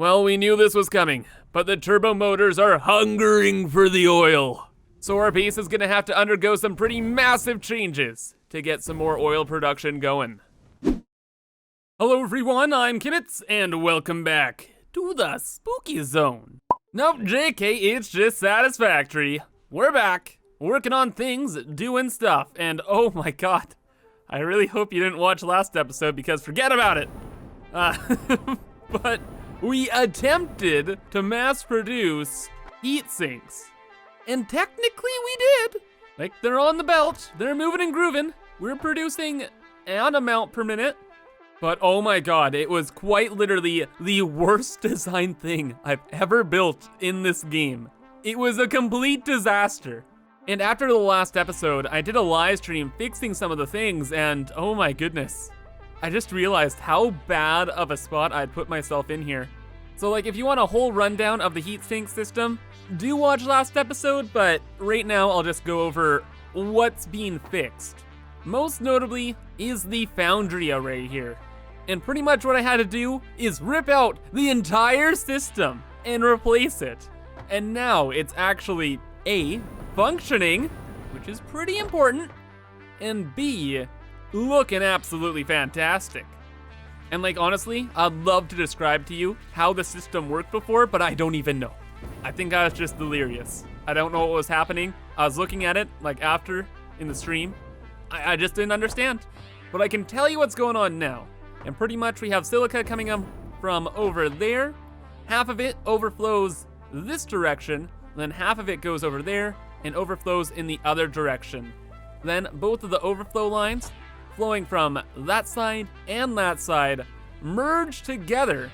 Well, we knew this was coming, but the turbo motors are hungering for the oil. So our base is gonna have to undergo some pretty massive changes to get some more oil production going. Hello everyone, I'm Kibitz, and welcome back to the spooky zone. Nope, JK, it's just Satisfactory. We're back, working on things, doing stuff, and oh my god, I really hope you didn't watch last episode because forget about it. But we attempted to mass produce heat sinks. And technically we did. Like, they're on the belt, they're moving and grooving. We're producing an amount per minute. But oh my god, it was quite literally the worst designed thing I've ever built in this game. It was a complete disaster. And after the last episode, I did a live stream fixing some of the things, and oh my goodness. I just realized how bad of a spot I'd put myself in here. So like, if you want a whole rundown of the heat sink system, do watch last episode, but right now I'll just go over what's being fixed. Most notably is the foundry array here. And pretty much what I had to do is rip out the entire system and replace it. And now it's actually A, functioning, which is pretty important, and B, looking absolutely fantastic. And like, honestly, I'd love to describe to you how the system worked before, but I don't even know. I think I was just delirious. I don't know what was happening. I was looking at it like after in the stream. I just didn't understand. But I can tell you what's going on now. And pretty much we have silica coming up from over there. Half of it overflows this direction, then half of it goes over there and overflows in the other direction. Then both of the overflow lines flowing from that side and that side merge together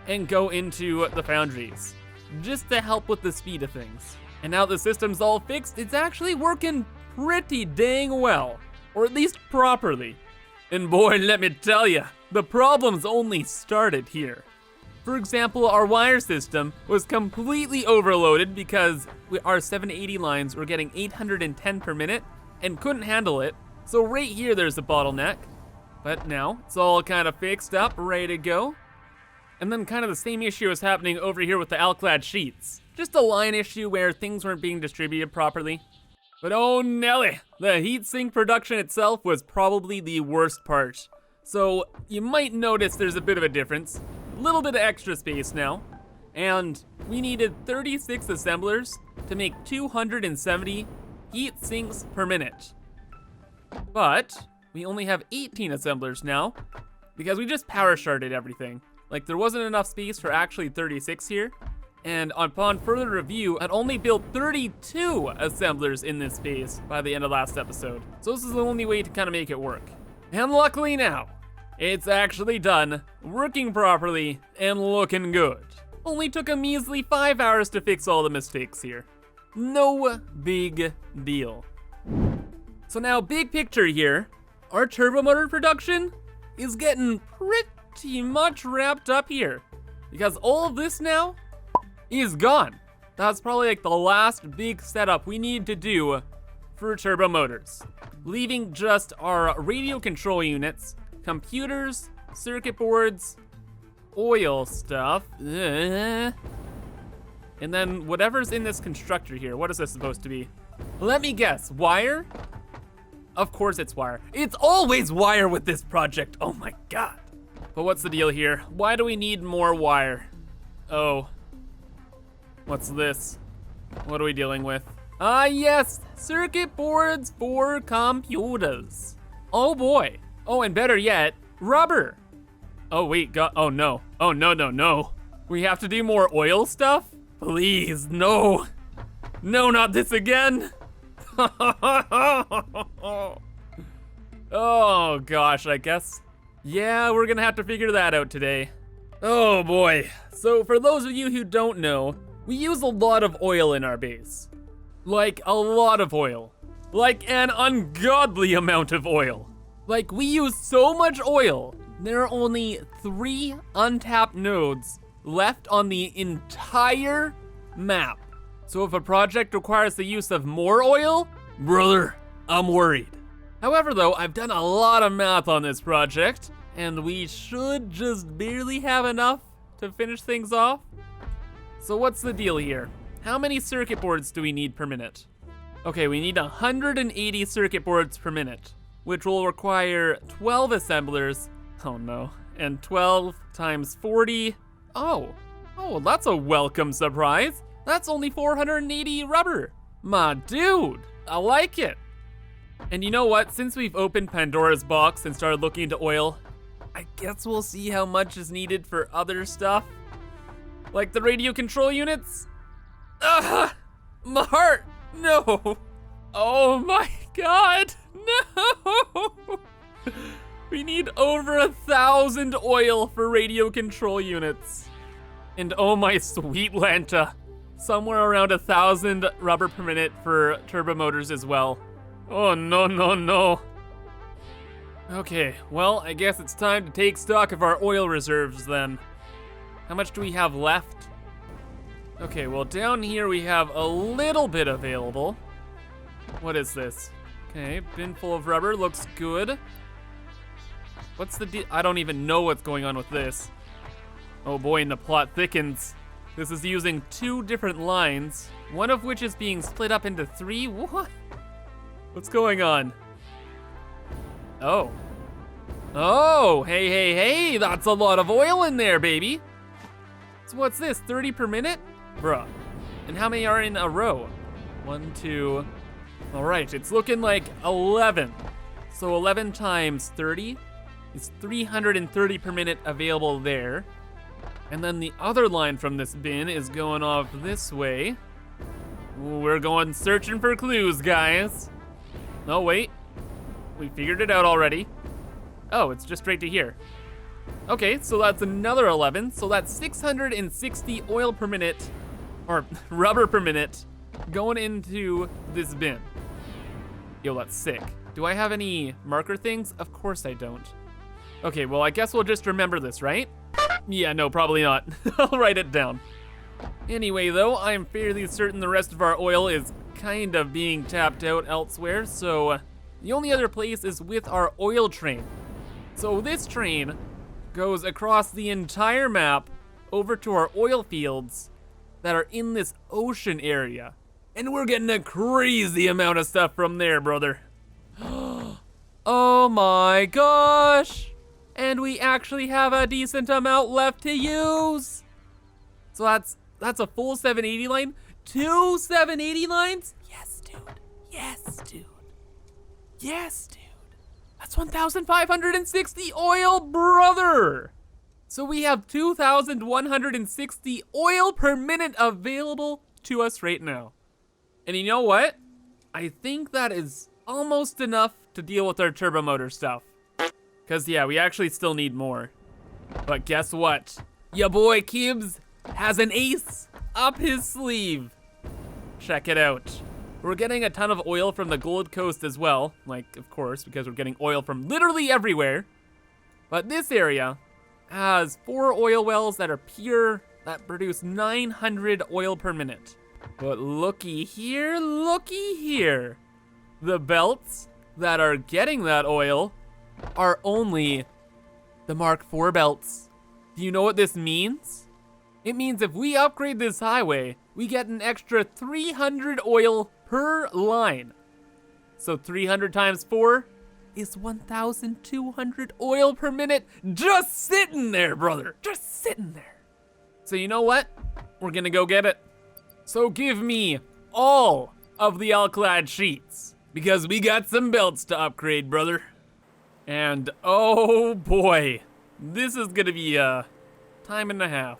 and go into the foundries, just to help with the speed of things. And now the system's all fixed, it's actually working pretty dang well, or at least properly. And boy, let me tell ya, the problems only started here. For example, our wire system was completely overloaded because our 780 lines were getting 810 per minute and couldn't handle it. So right here there's a bottleneck, but now it's all kind of fixed up, ready to go. And then kind of the same issue is happening over here with the alclad sheets. Just a line issue where things weren't being distributed properly. But oh Nelly, the heatsink production itself was probably the worst part. So you might notice there's a bit of a difference. A little bit of extra space now. And we needed 36 assemblers to make 270 heat sinks per minute. But we only have 18 assemblers now because we just power sharded everything. Like, there wasn't enough space for actually 36 here. And upon further review, I'd only built 32 assemblers in this space by the end of last episode. So this is the only way to kind of make it work. And luckily now, it's actually done, working properly, and looking good. Only took a measly 5 hours to fix all the mistakes here. No big deal. So now, big picture here, our turbo motor production is getting pretty much wrapped up here. Because all of this now is gone. That's probably like the last big setup we need to do for turbo motors. Leaving just our radio control units, computers, circuit boards, oil stuff, and then whatever's in this constructor here. What is this supposed to be? Let me guess, wire? Of course it's wire. It's always wire with this project, oh my god. But what's the deal here? Why do we need more wire? Oh, what's this? What are we dealing with? Ah yes, circuit boards for computers. Oh boy. Oh, and better yet, rubber. Oh wait, oh no. Oh no. We have to do more oil stuff? Please, no. No, not this again. Oh gosh, I guess. Yeah, we're gonna have to figure that out today. Oh boy. So for those of you who don't know, we use a lot of oil in our base. Like, a lot of oil. Like, an ungodly amount of oil. Like, we use so much oil, there are only 3 untapped nodes left on the entire map. So if a project requires the use of more oil, brother, I'm worried. However though, I've done a lot of math on this project, and we should just barely have enough to finish things off. So what's the deal here? How many circuit boards do we need per minute? Okay, we need 180 circuit boards per minute, which will require 12 assemblers. Oh no, and 12 times 40. Oh, that's a welcome surprise. That's only 480 rubber. My dude, I like it. And you know what? Since we've opened Pandora's box and started looking into oil, I guess we'll see how much is needed for other stuff. Like the radio control units. My heart, no. Oh my God, no. We need over 1,000 oil for radio control units. And oh my sweet Lanta, somewhere around 1,000 rubber per minute for turbo motors as well. Oh no, no, no. Okay, well, I guess it's time to take stock of our oil reserves then. How much do we have left? Okay, well down here we have a little bit available. What is this? Okay, bin full of rubber, looks good. What's the deal? I don't even know what's going on with this. Oh boy, and the plot thickens. This is using 2 different lines, one of which is being split up into 3. What? What's going on? Oh. Oh, hey, that's a lot of oil in there, baby. So what's this, 30 per minute? Bruh. And how many are in a row? 1, 2. All right, it's looking like 11. So 11 times 30 is 330 per minute available there. And then the other line from this bin is going off this way. Ooh, we're going searching for clues, guys. Oh, wait. We figured it out already. Oh, it's just straight to here. Okay, so that's another 11. So that's 660 oil per minute, or rubber per minute, going into this bin. Yo, that's sick. Do I have any marker things? Of course I don't. Okay, well, I guess we'll just remember this, right? Yeah, no, probably not. I'll write it down. Anyway, though, I'm fairly certain the rest of our oil is kind of being tapped out elsewhere, so the only other place is with our oil train. So this train goes across the entire map over to our oil fields that are in this ocean area. And we're getting a crazy amount of stuff from there, brother. Oh my gosh! And we actually have a decent amount left to use. So that's a full 780 line. 2 780 lines? Yes, dude. Yes, dude. Yes, dude. That's 1,560 oil, brother. So we have 2,160 oil per minute available to us right now. And you know what? I think that is almost enough to deal with our turbo motor stuff. Cause yeah, we actually still need more. But guess what? Ya boy Kibitz has an ace up his sleeve. Check it out. We're getting a ton of oil from the Gold Coast as well. Like, of course, because we're getting oil from literally everywhere. But this area has 4 oil wells that are pure, that produce 900 oil per minute. But looky here, looky here. The belts that are getting that oil are only the Mark IV belts. Do you know what this means? It means if we upgrade this highway, we get an extra 300 oil per line. So 300 times 4 is 1,200 oil per minute just sitting there, brother. Just sitting there. So you know what? We're gonna go get it. So give me all of the Alclad sheets because we got some belts to upgrade, brother. And oh boy, this is gonna be a time and a half.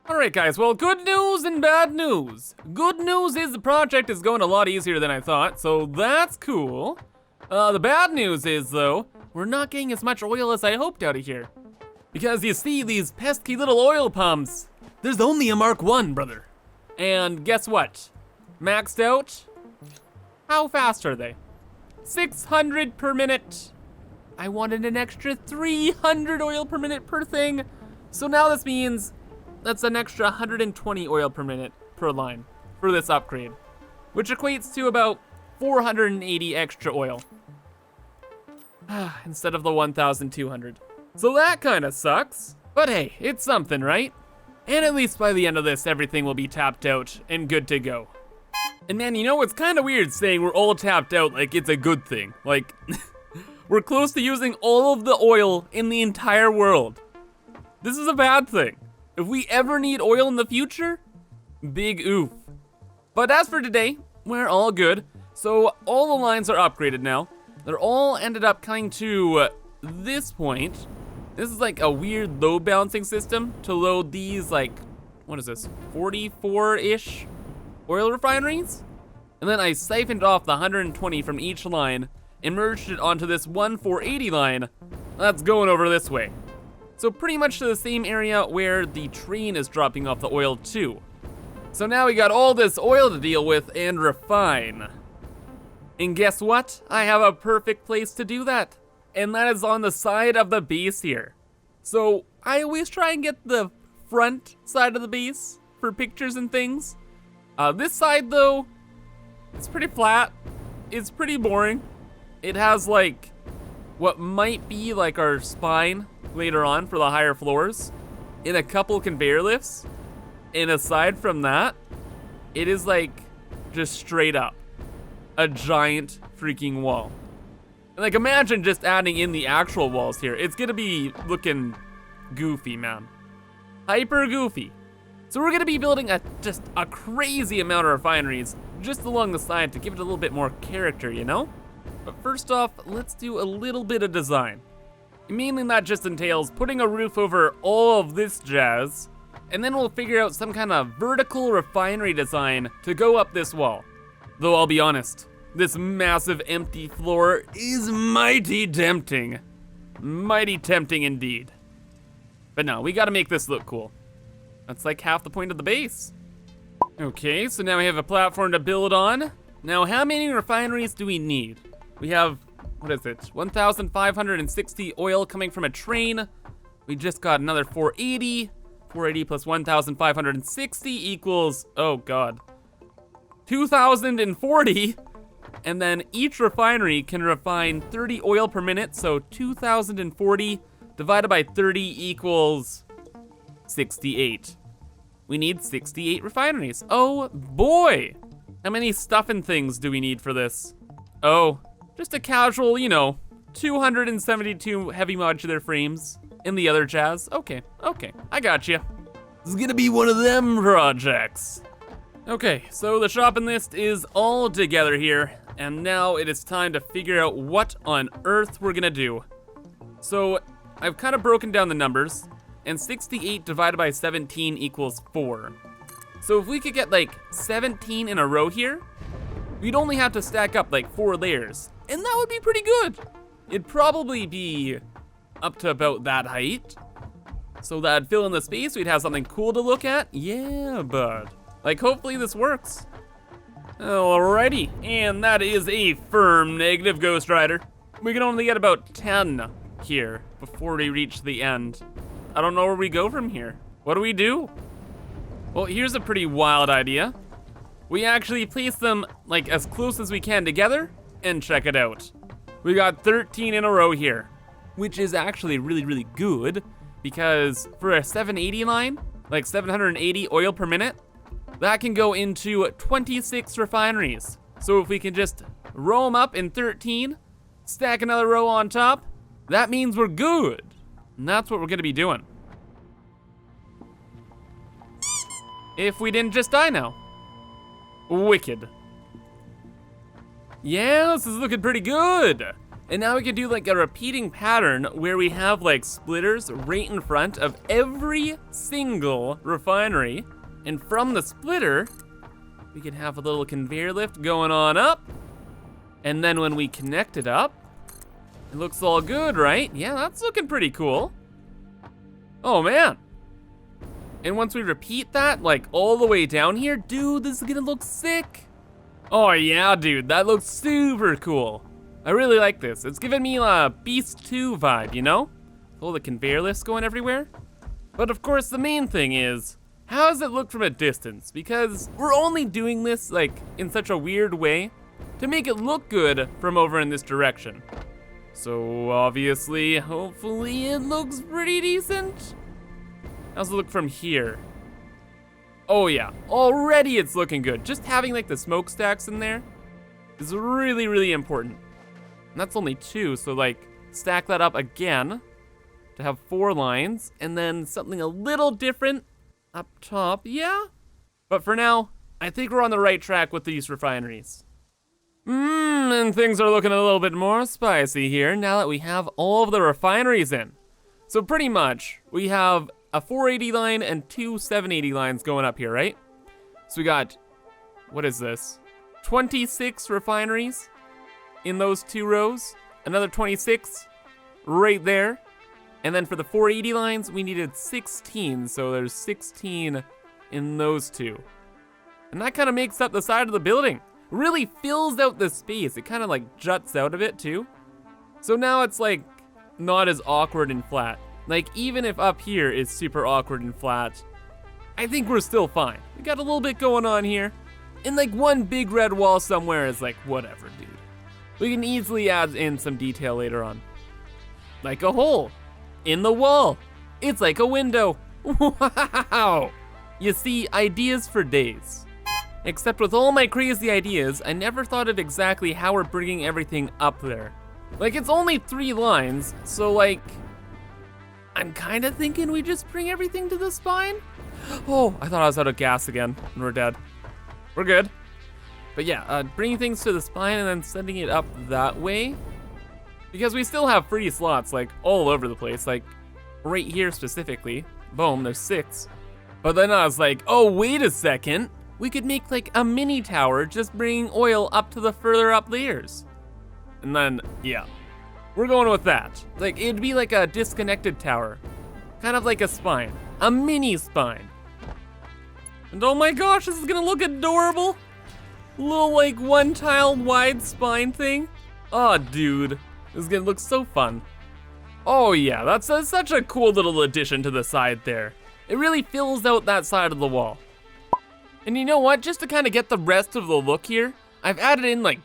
Alright guys, well, good news and bad news. Good news is the project is going a lot easier than I thought, so that's cool. The bad news is, though, we're not getting as much oil as I hoped out of here. Because you see, these pesky little oil pumps, there's only a Mark I, brother. And guess what? Maxed out? How fast are they? 600 per minute. I wanted an extra 300 oil per minute per thing. So now this means that's an extra 120 oil per minute per line for this upgrade, which equates to about 480 extra oil instead of the 1,200. So that kind of sucks, but hey, it's something, right? And at least by the end of this, everything will be tapped out and good to go. And man, you know, it's kind of weird saying we're all tapped out like it's a good thing. Like, we're close to using all of the oil in the entire world. This is a bad thing. If we ever need oil in the future, big oof. But as for today, we're all good. So all the lines are upgraded now. They're all ended up coming to this point. This is like a weird load balancing system to load these, like, what is this, 44-ish oil refineries? And then I siphoned off the 120 from each line and merged it onto this one 480 line that's going over this way. So pretty much to the same area where the train is dropping off the oil to. So now we got all this oil to deal with and refine. And guess what? I have a perfect place to do that. And that is on the side of the base here. So I always try and get the front side of the base for pictures and things. This side though, it's pretty flat. It's pretty boring. It has like what might be like our spine later on for the higher floors in a couple conveyor lifts. And aside from that, it is like just straight up a giant freaking wall. Like, imagine just adding in the actual walls here. It's gonna be looking goofy, man. Hyper goofy. So we're gonna be building just a crazy amount of refineries just along the side to give it a little bit more character, you know? But first off, let's do a little bit of design. Mainly that just entails putting a roof over all of this jazz, and then we'll figure out some kind of vertical refinery design to go up this wall. Though I'll be honest, this massive empty floor is mighty tempting. Mighty tempting indeed. But no, we gotta make this look cool. That's like half the point of the base. Okay, so now we have a platform to build on. Now, how many refineries do we need? We have, what is it? 1,560 oil coming from a train. We just got another 480. 480 plus 1,560 equals, oh God, 2,040. And then each refinery can refine 30 oil per minute, so 2,040 divided by 30 equals 68. We need 68 refineries. Oh boy! How many stuff and things do we need for this? Oh, just a casual, you know, 272 heavy modular frames and the other jazz. Okay, I got you. This is gonna be one of them projects. Okay, so the shopping list is all together here, and now it is time to figure out what on earth we're gonna do. So I've kind of broken down the numbers, and 68 divided by 17 equals 4. So if we could get like 17 in a row here, we'd only have to stack up like 4 layers, and that would be pretty good. It'd probably be up to about that height. So that'd fill in the space, we'd have something cool to look at. Yeah, bud. Like, hopefully this works. Alrighty, and that is a firm negative, Ghost Rider. We can only get about 10 here before we reach the end. I don't know where we go from here. What do we do? Well, here's a pretty wild idea. We actually place them like as close as we can together and check it out. We got 13 in a row here, which is actually really, really good because for a 780 line, like 780 oil per minute, that can go into 26 refineries. So if we can just row them up in 13, stack another row on top, that means we're good. And that's what we're gonna be doing. If we didn't just die now. Wicked. Yeah, this is looking pretty good. And now we can do like a repeating pattern where we have like splitters right in front of every single refinery. And from the splitter, we can have a little conveyor lift going on up. And then when we connect it up, it looks all good, right? Yeah, that's looking pretty cool. Oh man. And once we repeat that, like all the way down here, dude, this is gonna look sick. Oh yeah, dude, that looks super cool. I really like this. It's giving me a Beast 2 vibe, you know? All the conveyor lifts going everywhere. But of course, the main thing is, how does it look from a distance? Because we're only doing this like in such a weird way to make it look good from over in this direction. So obviously, hopefully it looks pretty decent. How's it look from here? Oh yeah, already it's looking good. Just having like the smokestacks in there is really, really important. And that's only 2, so like stack that up again to have 4 lines, and then something a little different up top, yeah? But for now, I think we're on the right track with these refineries. And things are looking a little bit more spicy here now that we have all of the refineries in. So pretty much, we have a 480 line and 2 780 lines going up here, right? So we got, what is this? 26 refineries in those 2 rows, another 26 right there. And then for the 480 lines, we needed 16, so there's 16 in those 2. And that kind of makes up the side of the building. Really fills out the space. It kind of like juts out of it too. So now it's like not as awkward and flat. Like even if up here is super awkward and flat, I think we're still fine. We got a little bit going on here. And like one big red wall somewhere is like, whatever, dude. We can easily add in some detail later on. Like a hole in the wall. It's like a window. Wow. You see, ideas for days. Except with all my crazy ideas, I never thought of exactly how we're bringing everything up there. Like it's only 3 lines, so like, I'm kind of thinking we just bring everything to the spine. Oh, I thought I was out of gas again, and we're dead. We're good. But yeah, bringing things to the spine and then sending it up that way. Because we still have free slots like all over the place, like right here specifically. Boom, there's 6. But then I was like, oh, wait a second. We could make like a mini tower just bringing oil up to the further up layers. And then, yeah, we're going with that. Like it'd be like a disconnected tower. Kind of like a spine, a mini spine. And oh my gosh, this is gonna look adorable. Little like 1 tile wide spine thing. Oh dude, this is gonna look so fun. Oh yeah, that's such a cool little addition to the side there. It really fills out that side of the wall. And you know what, just to kind of get the rest of the look here, I've added in like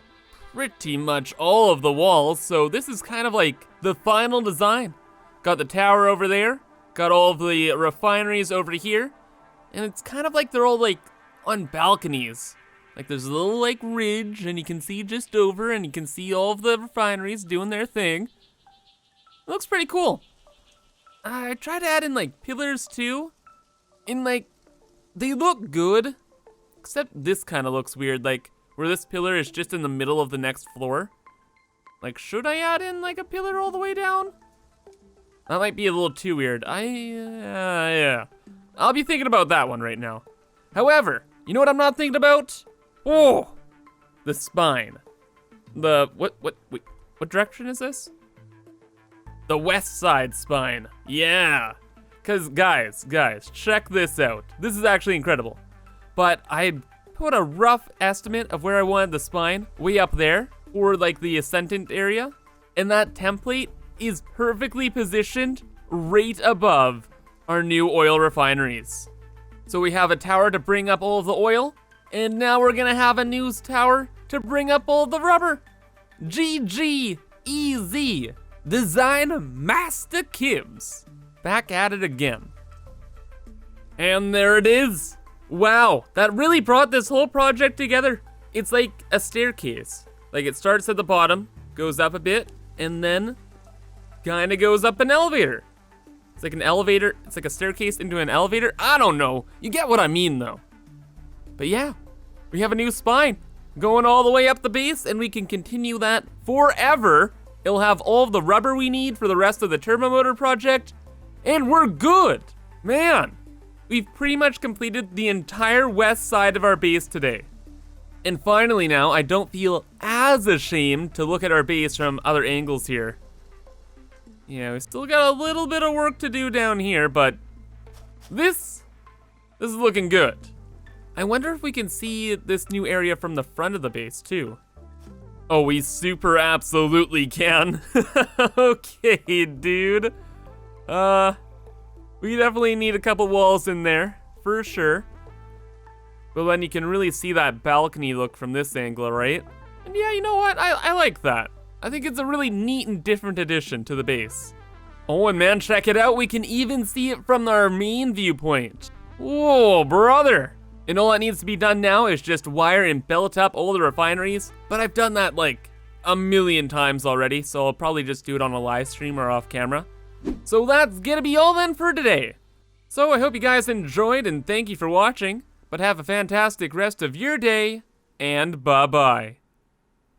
pretty much all of the walls, so this is kind of like the final design. Got the tower over there, got all of the refineries over here, and it's kind of like they're all like on balconies. Like there's a little like ridge and you can see just over and you can see all of the refineries doing their thing. It looks pretty cool. I tried to add in like pillars too. And like, they look good. Except this kind of looks weird, like where this pillar is just in the middle of the next floor. Like should I add in like a pillar all the way down? That might be a little too weird. Yeah. I'll be thinking about that one right now. However, you know what I'm not thinking about? Oh, the spine. What direction is this? The west side spine, yeah. Cause guys, check this out. This is actually incredible. But I put a rough estimate of where I wanted the spine, way up there, or like the ascendant area. And that template is perfectly positioned right above our new oil refineries. So we have a tower to bring up all of the oil, and now we're gonna have a news tower to bring up all the rubber. GG-EZ. Design Master Kibitz. Back at it again. And there it is. Wow, that really brought this whole project together. It's like a staircase. Like it starts at the bottom, goes up a bit, and then kinda goes up an elevator. It's like an elevator, it's like a staircase into an elevator. I don't know, you get what I mean though. But yeah, we have a new spine going all the way up the base, and we can continue that forever. It'll have all of the rubber we need for the rest of the turbo motor project, and we're good. Man, we've pretty much completed the entire west side of our base today. And finally now, I don't feel as ashamed to look at our base from other angles here. Yeah, we still got a little bit of work to do down here, but this is looking good. I wonder if we can see this new area from the front of the base too. Oh, we super absolutely can. Okay, dude. We definitely need a couple walls in there for sure. But then you can really see that balcony look from this angle, right? And yeah, you know what? I like that. I think it's a really neat and different addition to the base. Oh, and man, check it out. We can even see it from our main viewpoint. Whoa, brother. And all that needs to be done now is just wire and belt up all the refineries. But I've done that like a million times already, so I'll probably just do it on a live stream or off camera. So that's gonna be all then for today. So I hope you guys enjoyed and thank you for watching. But have a fantastic rest of your day, and bye-bye.